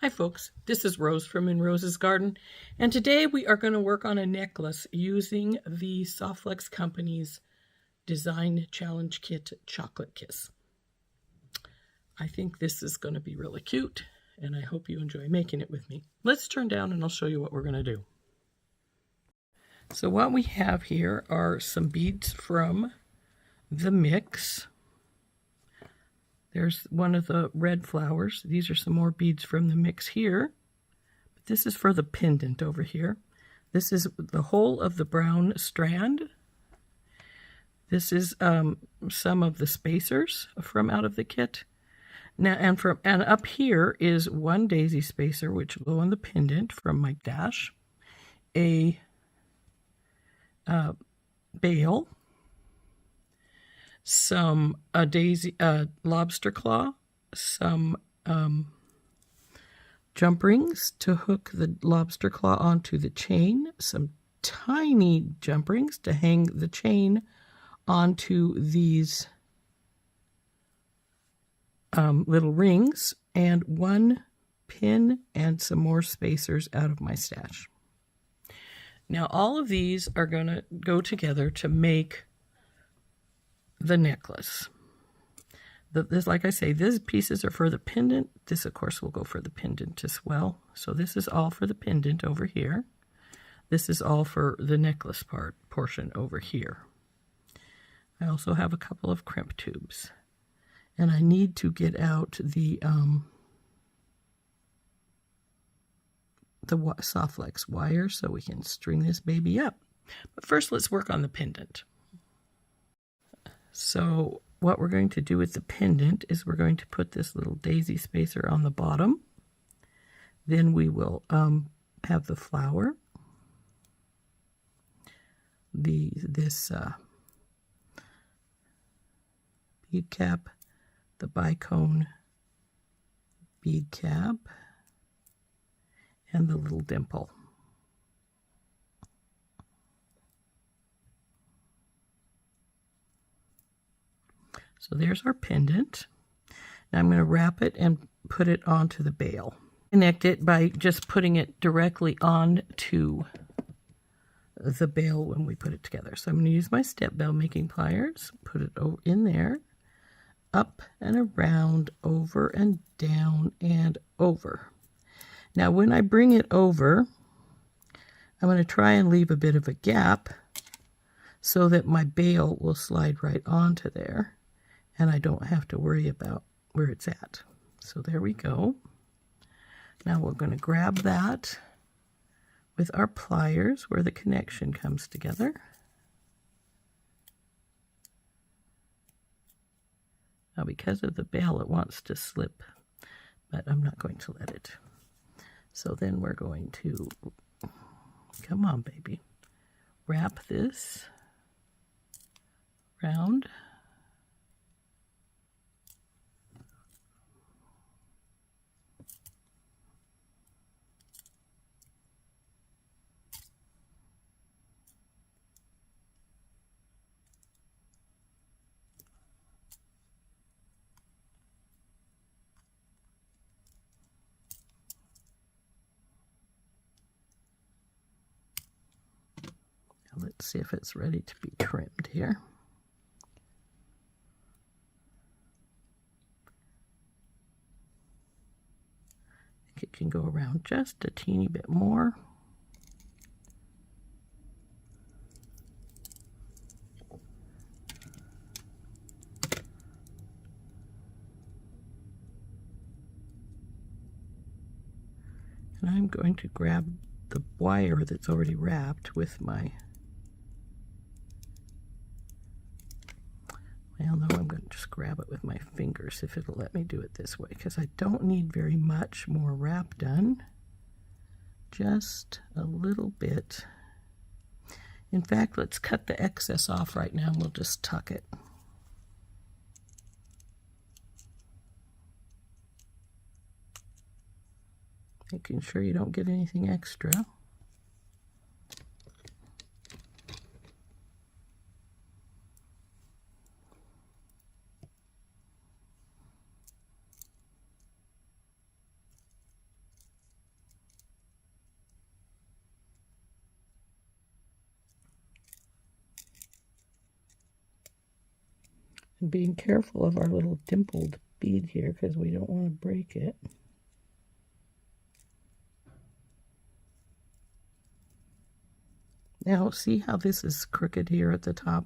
Hi folks, this is Rose from In Rose's Garden, and today we are going to work on a necklace using the SoftFlex Company's Design Challenge Kit Chocolate Kiss. I think this is going to be really cute, and I hope you enjoy making it with me. Let's turn down and I'll show you what we're going to do. So what we have here are some beads from the mix. There's one of the red flowers. These are some more beads from the mix here. But this is for the pendant over here. This is the whole of the brown strand. This is some of the spacers from out of the kit. Now, and up here is one daisy spacer, which will go on the pendant from my dash. A bail. A daisy lobster claw, some jump rings to hook the lobster claw onto the chain, some tiny jump rings to hang the chain onto these little rings, and one pin and some more spacers out of my stash. Now all of these are going to go together to make the necklace. This, like I say, these pieces are for the pendant. This, of course, will go for the pendant as well. So this is all for the pendant over here. This is all for the necklace portion over here. I also have a couple of crimp tubes. And I need to get out the SoftFlex wire so we can string this baby up. But first, let's work on the pendant. So what we're going to do with the pendant is we're going to put this little daisy spacer on the bottom. Then we will have the flower, this bead cap, the bicone bead cap, and the little dimple. So there's our pendant. Now I'm going to wrap it and put it onto the bail. Connect it by just putting it directly onto the bail when we put it together. So I'm going to use my step bell making pliers, put it in there, up and around, over and down and over. Now when I bring it over, I'm going to try and leave a bit of a gap so that my bail will slide right onto there. And I don't have to worry about where it's at. So there we go. Now we're going to grab that with our pliers where the connection comes together. Now because of the bail, it wants to slip, but I'm not going to let it. So then we're going to, come on baby, wrap this round. Let's see if it's ready to be trimmed here. I think it can go around just a teeny bit more. And I'm going to grab the wire that's already wrapped with my, well, no, I'm going to just grab it with my fingers if it'll let me do it this way, because I don't need very much more wrap done. Just a little bit. In fact, let's cut the excess off right now and we'll just tuck it. Making sure you don't get anything extra. being careful of our little dimpled bead here because we don't want to break it. Now, see how this is crooked here at the top?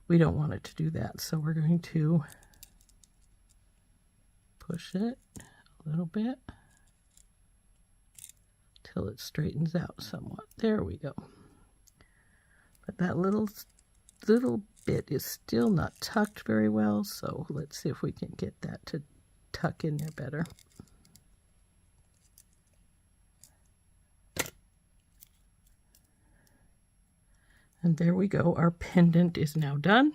We don't want it to do that, so we're going to push it a little bit till it straightens out somewhat. There we go. But that little bit is still not tucked very well, so let's see if we can get that to tuck in there better. And there we go. Our pendant is now done.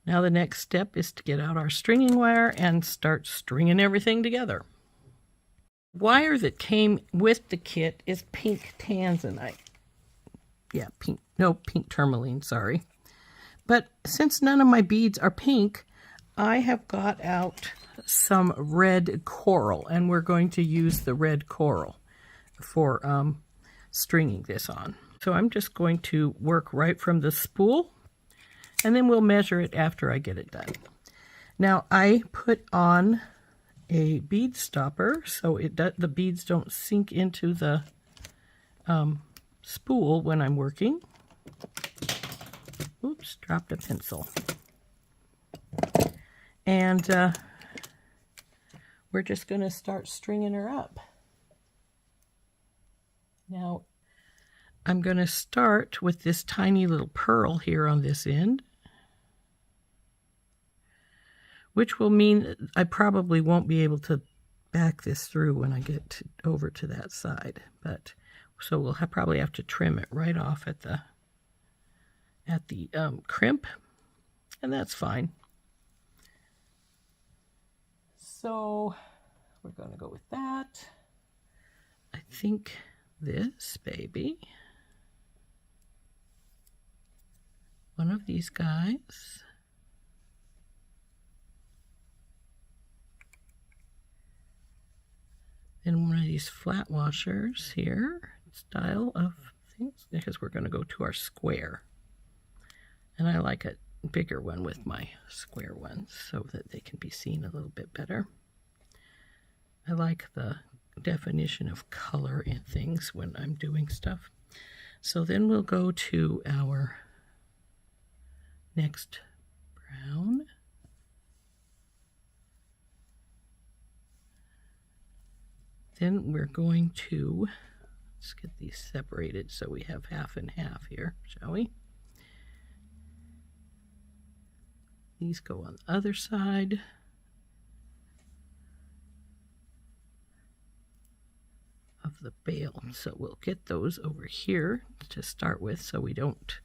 Now the next step is to get out our stringing wire and start stringing everything together. Wire that came with the kit is pink tanzanite. Yeah, pink tourmaline, sorry. But since none of my beads are pink, I have got out some red coral, and we're going to use the red coral for stringing this on. So I'm just going to work right from the spool, and then we'll measure it after I get it done. Now I put on a bead stopper so the beads don't sink into the spool when I'm working. Oops, dropped a pencil. And we're just going to start stringing her up. Now, I'm going to start with this tiny little pearl here on this end, which will mean I probably won't be able to back this through when I get over to that side. But so we'll probably have to trim it right off at the crimp, and that's fine. So we're going to go with that. I think this baby, one of these guys, then one of these flat washers here, style of things, because we're going to go to our square. And I like a bigger one with my square ones so that they can be seen a little bit better. I like the definition of color in things when I'm doing stuff. So then we'll go to our next brown. Then we're going to, let's get these separated so we have half and half here, shall we? These go on the other side. Of the bail. So we'll get those over here to start with so we don't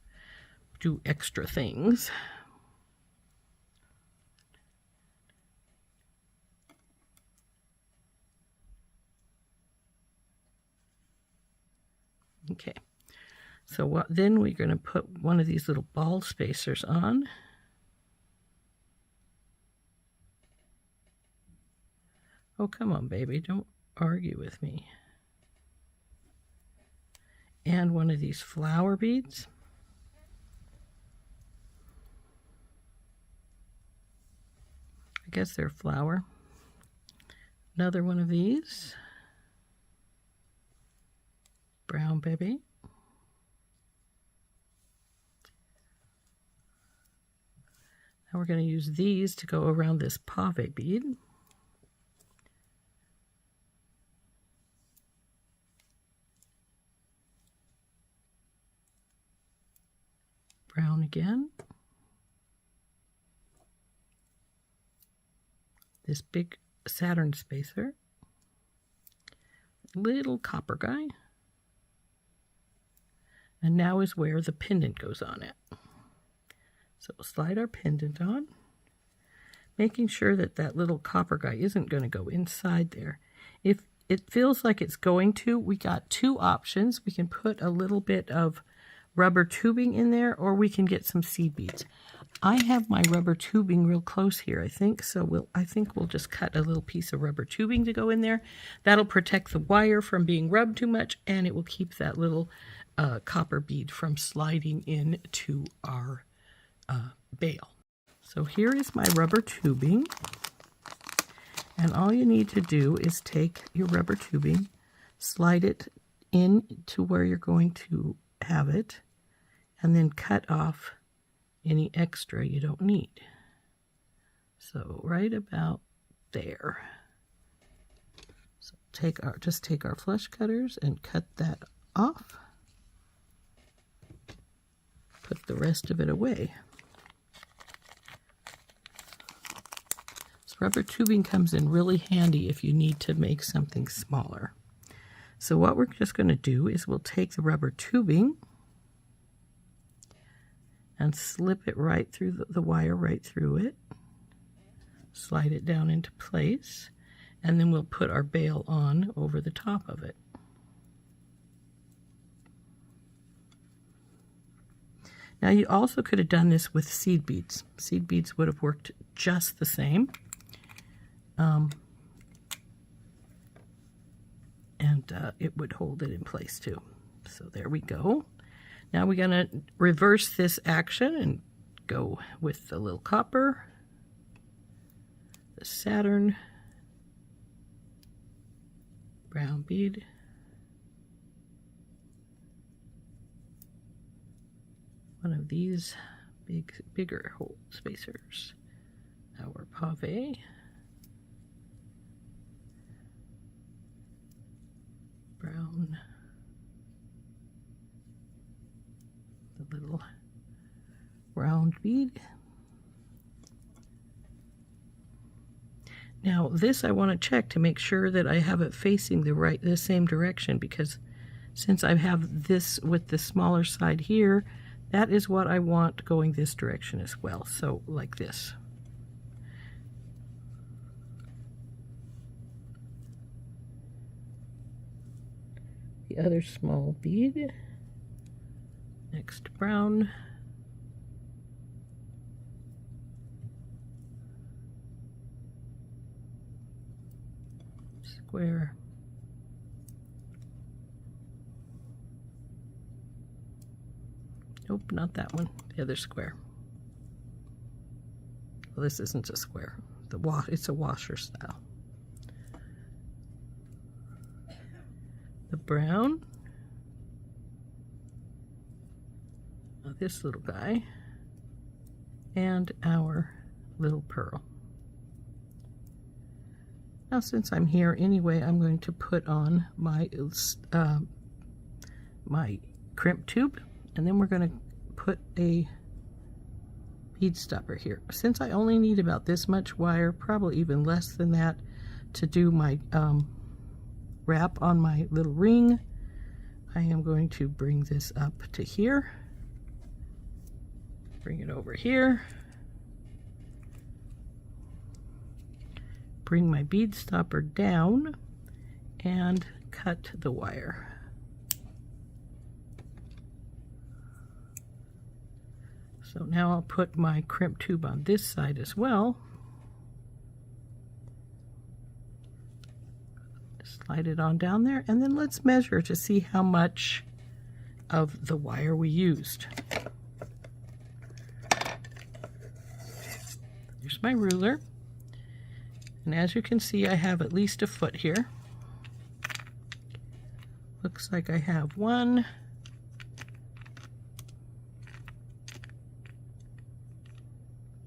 do extra things. Okay, so then we're going to put one of these little ball spacers on. Oh, come on, baby, don't argue with me. And one of these flower beads. I guess they're flower. Another one of these. Brown baby. Now we're going to use these to go around this pave bead. Brown again. This big Saturn spacer. Little copper guy. And now is where the pendant goes on it. So we'll slide our pendant on, making sure that that little copper guy isn't going to go inside there. If it feels like it's going to, we got two options. We can put a little bit of rubber tubing in there, or we can get some seed beads. I have my rubber tubing real close here, I think, so I think we'll just cut a little piece of rubber tubing to go in there. That'll protect the wire from being rubbed too much, and it will keep that little copper bead from sliding into our bail. So here is my rubber tubing, and all you need to do is take your rubber tubing, slide it in to where you're going to have it, and then cut off any extra you don't need. So right about there. So just take our flush cutters and cut that off. Put the rest of it away. This rubber tubing comes in really handy if you need to make something smaller. So what we're just going to do is we'll take the rubber tubing and slip it right through the wire right through it. Slide it down into place, and then we'll put our bail on over the top of it. Now you also could have done this with seed beads. Seed beads would have worked just the same. It would hold it in place too. So there we go. Now we're going to reverse this action and go with the little copper, the Saturn, brown bead, one of these bigger hole spacers, our pave, brown, the little round bead. Now this I want to check to make sure that I have it facing the same direction, because since I have this with the smaller side here, that is what I want going this direction as well. So like this. The other small bead, next brown, square, nope, not that one, the other square. Well, this isn't a square, it's a washer style. The brown, this little guy, and our little pearl. Now since I'm here anyway, I'm going to put on my my crimp tube, and then we're going to put a bead stopper here. Since I only need about this much wire, probably even less than that, to do my wrap on my little ring, I am going to bring this up to here, bring it over here, bring my bead stopper down, and cut the wire. So now I'll put my crimp tube on this side as well. Slide it on down there, and then let's measure to see how much of the wire we used. Here's my ruler, and as you can see, I have at least a foot here. Looks like I have one,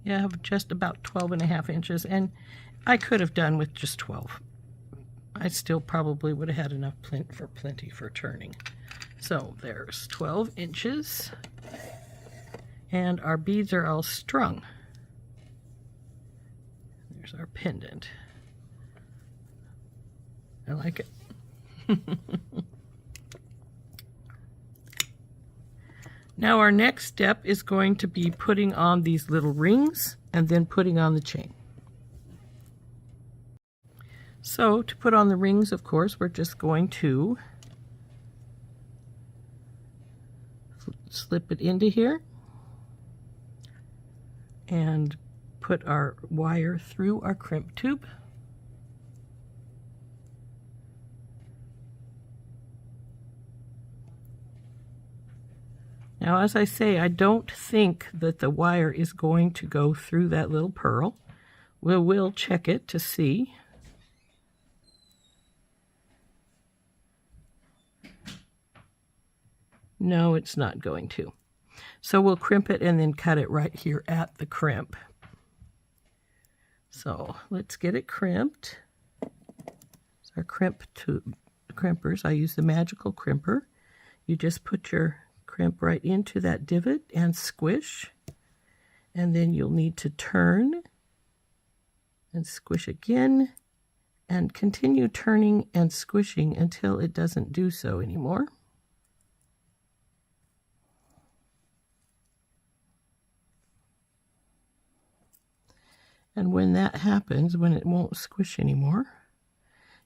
yeah, I have just about 12.5 inches, and I could have done with just 12. I still probably would have had enough plenty for turning. So there's 12 inches, and our beads are all strung. There's our pendant. I like it. Now our next step is going to be putting on these little rings and then putting on the chain. So to put on the rings, of course, we're just going to slip it into here and put our wire through our crimp tube. Now, as I say, I don't think that the wire is going to go through that little pearl. We will check it to see. No, it's not going to. So we'll crimp it and then cut it right here at the crimp. So let's get it crimped. It's our crimpers. I use the magical crimper. You just put your crimp right into that divot and squish. And then you'll need to turn and squish again and continue turning and squishing until it doesn't do so anymore. And when that happens, when it won't squish anymore,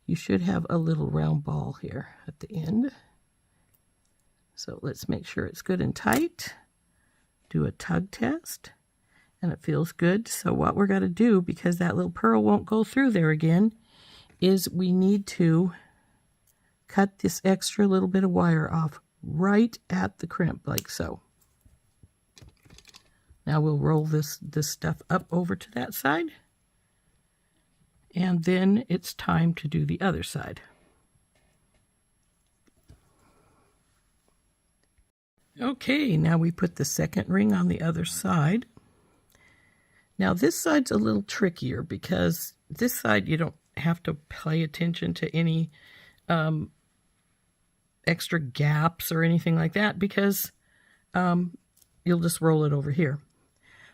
you should have a little round ball here at the end. So let's make sure it's good and tight. Do a tug test, and it feels good. So what we're going to do, because that little pearl won't go through there again, is we need to cut this extra little bit of wire off right at the crimp, like so. Now we'll roll this stuff up over to that side, and then it's time to do the other side. Okay, now we put the second ring on the other side. Now this side's a little trickier because this side you don't have to pay attention to any extra gaps or anything like that, because you'll just roll it over here.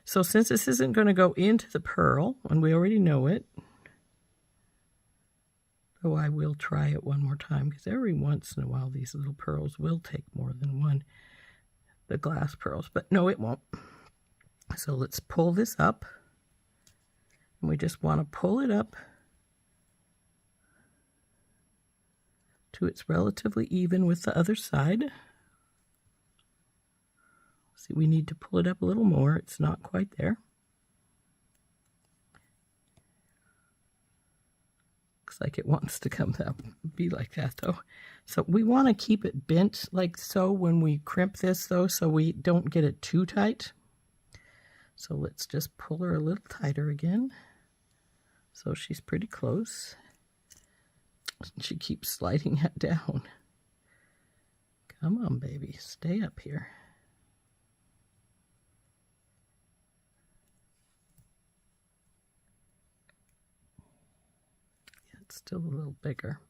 So since this isn't going to go into the pearl, and we already know it, though I will try it one more time, because every once in a while these little pearls will take more than one, the glass pearls, but no, it won't. So let's pull this up, and we just want to pull it up to it's relatively even with the other side. See, we need to pull it up a little more. It's not quite there. Looks like it wants to come up, be like that though. So we want to keep it bent like so when we crimp this though, so we don't get it too tight. So let's just pull her a little tighter again. So she's pretty close. She keeps sliding it down. Come on, baby, stay up here. Still a little bigger.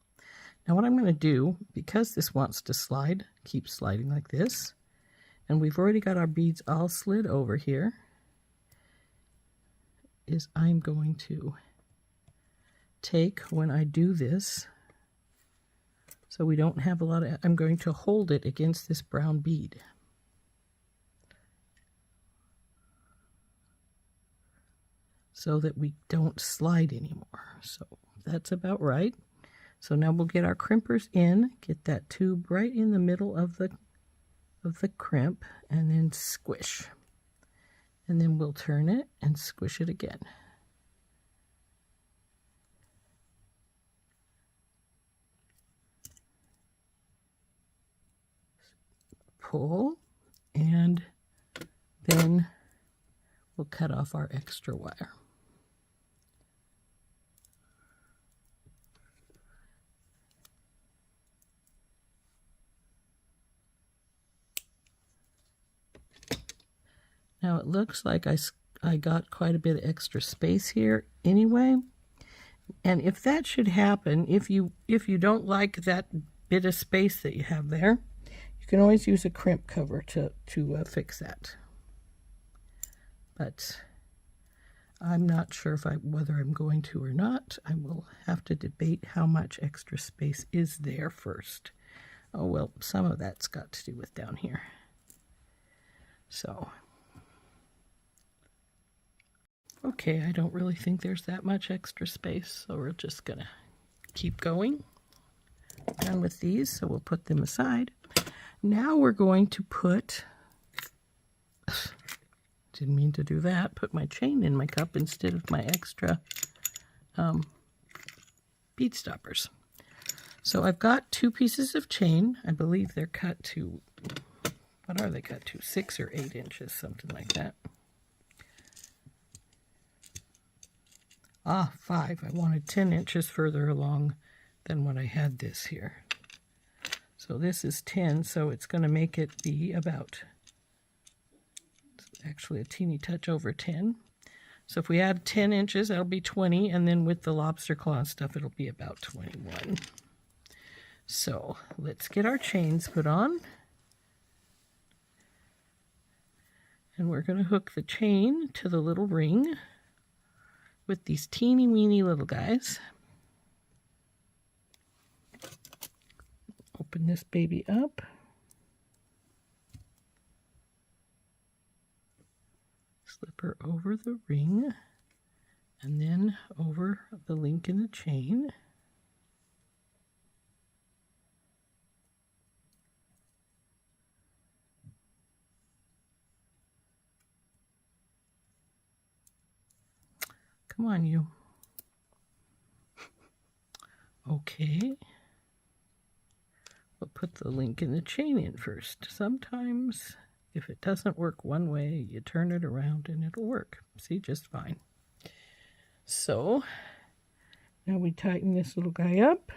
Now what I'm going to do, because this wants to slide, keep sliding like this, and we've already got our beads all slid over here, is I'm going to take, when I do this, so we don't have a lot of, I'm going to hold it against this brown bead. So that we don't slide anymore. So that's about right. So now we'll get our crimpers in, get that tube right in the middle of the crimp, and then squish. And then we'll turn it and squish it again. Pull, and then we'll cut off our extra wire. Now it looks like I got quite a bit of extra space here anyway. And if that should happen, if you don't like that bit of space that you have there, you can always use a crimp cover to fix that. But I'm not sure whether I'm going to or not. I will have to debate how much extra space is there first. Oh well, some of that's got to do with down here. So okay, I don't really think there's that much extra space, so we're just gonna keep going. Done with these, so we'll put them aside. Now we're going to put, didn't mean to do that, put my chain in my cup instead of my extra bead stoppers. So I've got 2 pieces of chain. I believe they're cut to what are they cut to? 6 or 8 inches, something like that. Ah, 5. I wanted 10 inches further along than what I had this here. So this is 10, so it's going to make it be about, actually a teeny touch over 10. So if we add 10 inches, that'll be 20, and then with the lobster claw and stuff, it'll be about 21. So let's get our chains put on. And we're going to hook the chain to the little ring with these teeny weeny little guys. Open this baby up. Slip her over the ring and then over the link in the chain. Come on, you. Okay. We'll put the link in the chain in first. Sometimes, if it doesn't work one way, you turn it around and it'll work. See, just fine. So, now we tighten this little guy up.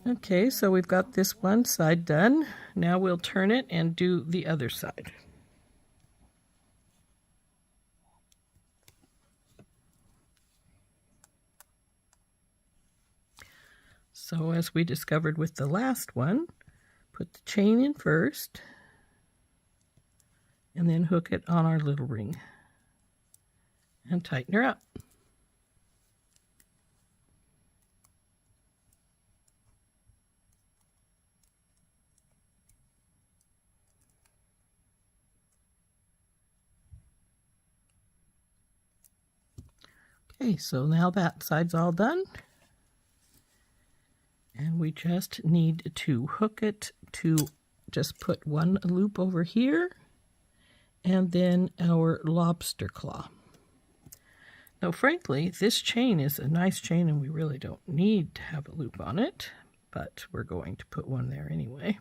Okay, so we've got this one side done. Now we'll turn it and do the other side. So as we discovered with the last one, put the chain in first and then hook it on our little ring and tighten her up. Okay, so now that side's all done. And we just need to hook it to just put one loop over here and then our lobster claw. Now, frankly, this chain is a nice chain and we really don't need to have a loop on it, but we're going to put one there anyway.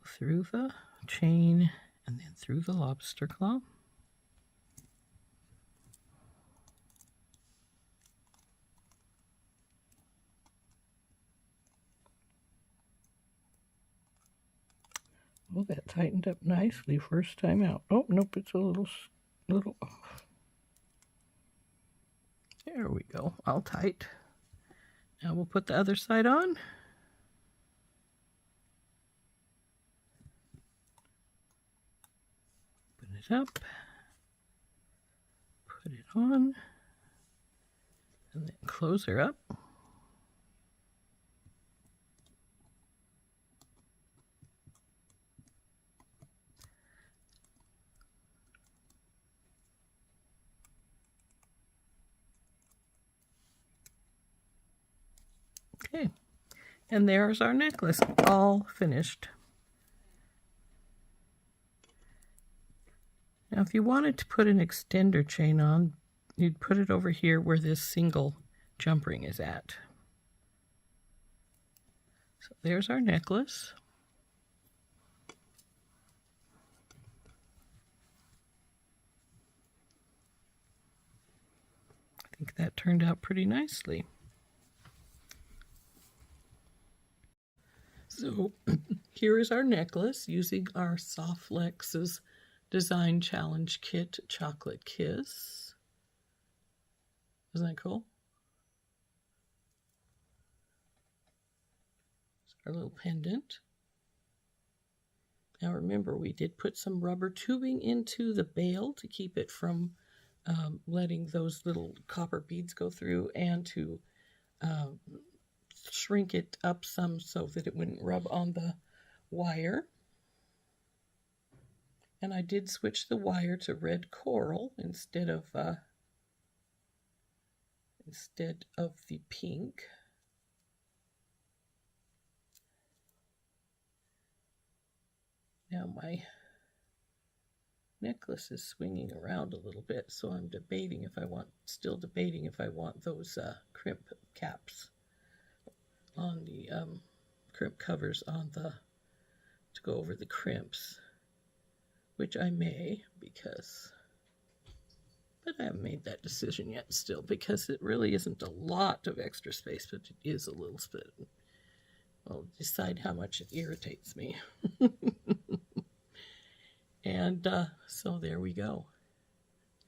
Through the chain and then through the lobster claw. Oh, that tightened up nicely first time out. Oh, nope, it's a little off. There we go, all tight. Now we'll put the other side on. Up, put it on, and then close her up. Okay, and there's our necklace, all finished. Now, if you wanted to put an extender chain on, you'd put it over here where this single jump ring is at. So there's our necklace. I think that turned out pretty nicely. So here is our necklace using our SoftFlex's Design Challenge Kit Chocolate Kiss. Isn't that cool? It's our little pendant. Now remember, we did put some rubber tubing into the bail to keep it from letting those little copper beads go through and to shrink it up some so that it wouldn't rub on the wire. And I did switch the wire to red coral instead of instead of the pink. Now my necklace is swinging around a little bit, so I'm still debating if I want those crimp caps on the crimp covers on to go over the crimps, which I may, but I haven't made that decision yet still, because it really isn't a lot of extra space, but it is a little bit. I'll decide how much it irritates me. And so there we go.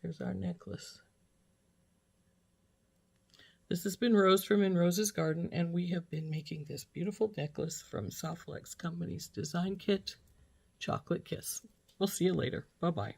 There's our necklace. This has been Rose from In Rose's Garden, and we have been making this beautiful necklace from SoftFlex Company's design kit, Chocolate Kiss. We'll see you later. Bye-bye.